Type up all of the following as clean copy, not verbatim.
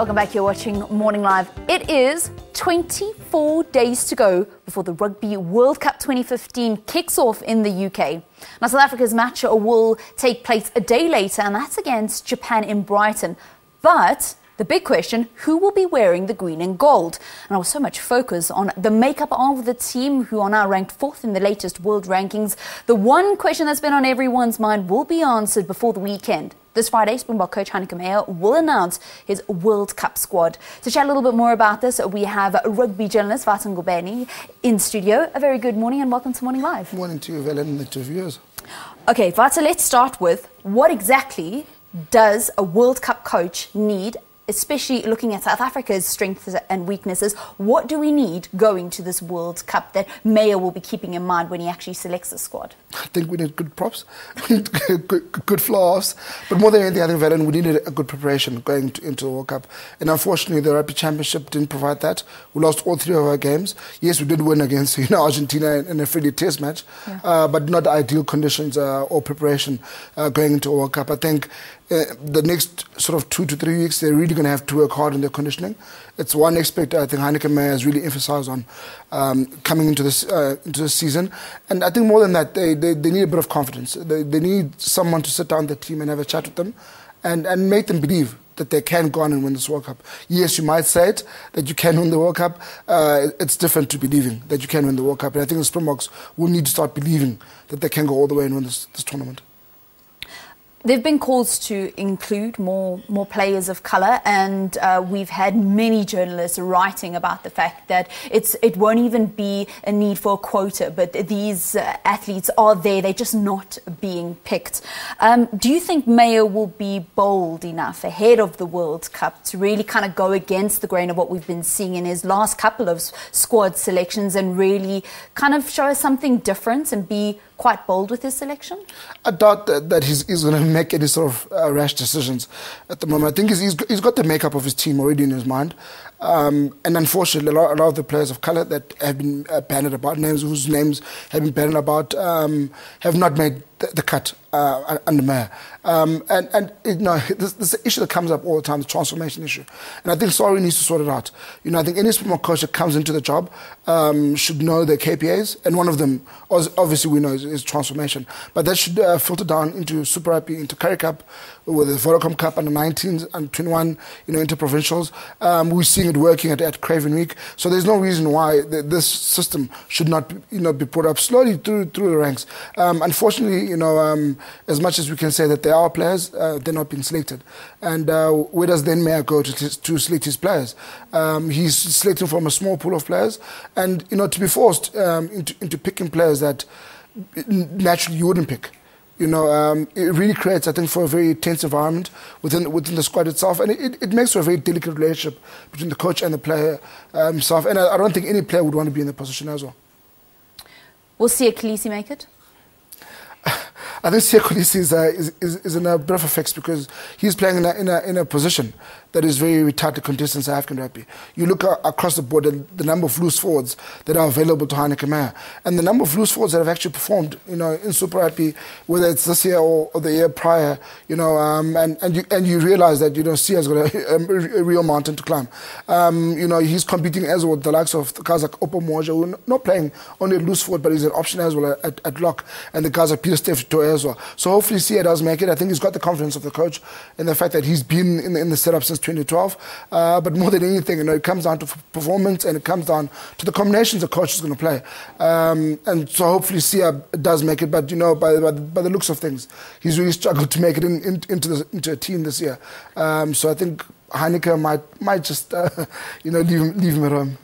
Welcome back. You're watching Morning Live. It is 24 days to go before the Rugby World Cup 2015 kicks off in the UK. Now, South Africa's match will take place a day later, and that's against Japan in Brighton. But the big question, who will be wearing the green and gold? And there was so much focus on the makeup of the team, who are now ranked 4th in the latest world rankings. The one question that's been on everyone's mind will be answered before the weekend. This Friday, Springbok coach Heyneke Meyer will announce his World Cup squad. To chat a little bit more about this, we have rugby journalist Vata Ngobeni in studio. A very good morning and welcome to Morning Live. Morning to you, Velen, and the two viewers. Okay, Vata, let's start with what exactly does a World Cup coach need, especially looking at South Africa's strengths and weaknesses? What do we need going to this World Cup that Meyer will be keeping in mind when he actually selects the squad? I think we need good props, we need good flaws, but more than anything, I think, Velen, we needed a good preparation going into the World Cup. And unfortunately, the Rugby Championship didn't provide that. We lost all 3 of our games. Yes, we did win against Argentina in a friendly test match, but not ideal conditions or preparation going into a World Cup. I think the next sort of 2 to 3 weeks, they're really going to have to work hard on their conditioning. It's one aspect I think Heyneke Meyer has really emphasised on coming into this season. And I think more than that, they need a bit of confidence. They need someone to sit down with the team and have a chat with them and make them believe that they can go on and win this World Cup. Yes, you might say it, that you can win the World Cup. It's different to believing that you can win the World Cup. And I think the Springboks will need to start believing that they can go all the way and win this tournament. There have been calls to include more players of colour, and we've had many journalists writing about the fact that it won't even be a need for a quota, but these athletes are there, they're just not being picked. Do you think Meyer will be bold enough ahead of the World Cup to really kind of go against the grain of what we've been seeing in his last couple of squad selections and really kind of show us something different and be quite bold with his selection? I doubt that he's going to make any sort of rash decisions at the moment. I think he's got the makeup of his team already in his mind. And unfortunately, a lot of the players of colour that have been bandied about, whose names have been bandied about, have not made the cut under Meyer. This is the issue that comes up all the time, the transformation issue. And I think Sorry needs to sort it out. I think any Springbok coach that comes into the job should know their KPIs, and one of them, obviously we know, is transformation. But that should filter down into Super Rugby, into Currie Cup, with the Vodacom Cup under 19s and 21, into provincials. We're seeing it working at Craven Week. So there's no reason why this system should not be put up slowly through the ranks. Unfortunately, as much as we can say that there are players, they're not being selected. And where does then Meyer go to select his players? He's selecting from a small pool of players, and to be forced into picking players that naturally you wouldn't pick. It really creates, I think, for a very tense environment within the squad itself, and it makes for a very delicate relationship between the coach and the player himself. And I don't think any player would want to be in that position as well. Will Siya Kolisi make it? I think Siya Kolisi is in a bit of a fix because he's playing in a position that is very tightly contested in South African rugby. You look across the board at the number of loose forwards that are available to Heyneke Meyer, and the number of loose forwards that have actually performed, in Super Rugby, whether it's this year or the year prior, and you realise that Siya's got a real mountain to climb. He's competing as well with the likes of the guys like Opo Moja, who are not playing only at loose forward, but he's an option as well at lock, and the guys like Peter Steph as well. So hopefully Siya does make it. I think he's got the confidence of the coach and the fact that he's been in the setup since 2012. But more than anything, it comes down to performance, and it comes down to the combinations the coach is going to play. And so hopefully Siya does make it. But by the looks of things, he's really struggled to make it into a team this year. So I think Heyneke might just leave him at home.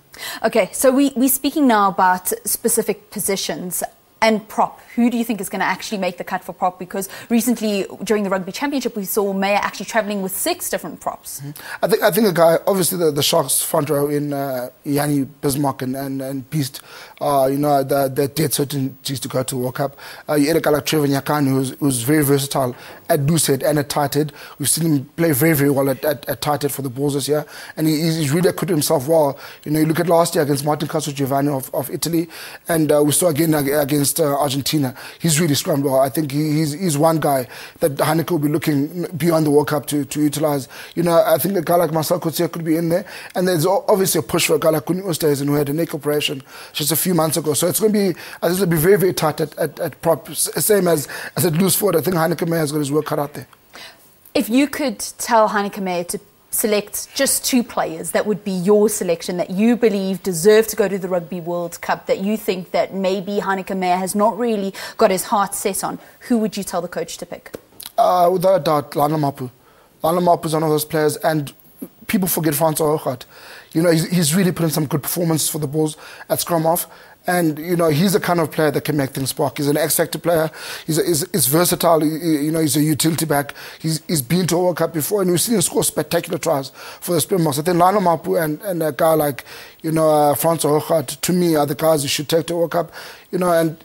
Okay, so we're speaking now about specific positions. And prop, who do you think is going to actually make the cut for prop? Because recently, during the Rugby Championship, we saw Meyer actually travelling with 6 different props. Mm-hmm. I think a guy, obviously the Sharks front row in Yanni, Bismarck and Beast, they're dead certainties to go to the World Cup. You had a guy like Trevor Nyakane, who's very versatile at loose head and at tight head. We've seen him play very, very well at tight head for the Bulls this year. And he's really acquitted himself well. You look at last year against Martin Castrogiovanni of Italy, and we saw again against against Argentina. He's really scrummed well. I think he's one guy that Heyneke will be looking beyond the World Cup to utilise. You know, I think a guy like Marcel Coetzee could be in there. And there's obviously a push for a guy like Kuni Oosthuizen, who had a neck operation just a few months ago. So it's going to be, I think it'll be very, very tight at prop. Same as at loose forward. I think Heyneke Meyer has got his work cut out there. If you could tell Heyneke Meyer to select just 2 players that would be your selection that you believe deserve to go to the Rugby World Cup, that you think that maybe Heyneke Meyer has not really got his heart set on, who would you tell the coach to pick? Without a doubt, Lana Mapu. Lana Mapu is one of those players, and people forget Francois Hoogart. You know, he's really put in some good performances for the Bulls at scrum half. And, you know, he's the kind of player that can make things spark. He's an X-factor player. He's versatile. You know, he's a utility back. He's been to a World Cup before, and we've seen him score spectacular tries for the Springboks. I think Lionel Mapu and a guy like, you know, Francois Hoogart, to me, are the guys who should take the World Cup. You know, and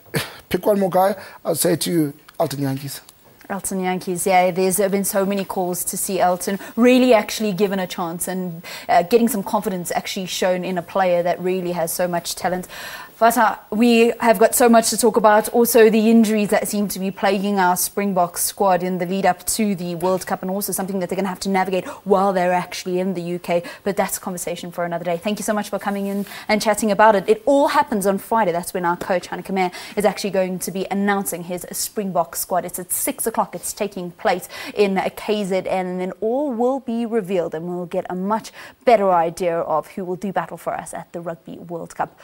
pick one more guy, I'd say to you, Elton Yankees. Elton Yankees, yeah, there's been so many calls to see Elton really actually given a chance and getting some confidence actually shown in a player that really has so much talent. Vata, we have got so much to talk about. Also, the injuries that seem to be plaguing our Springbok squad in the lead up to the World Cup, and also something that they're going to have to navigate while they're actually in the UK. But that's a conversation for another day. Thank you so much for coming in and chatting about it. It all happens on Friday. That's when our coach, Heyneke Meyer, is actually going to be announcing his Springbok squad. It's at 6 o'clock. It's taking place in KZN, and then all will be revealed, and we'll get a much better idea of who will do battle for us at the Rugby World Cup.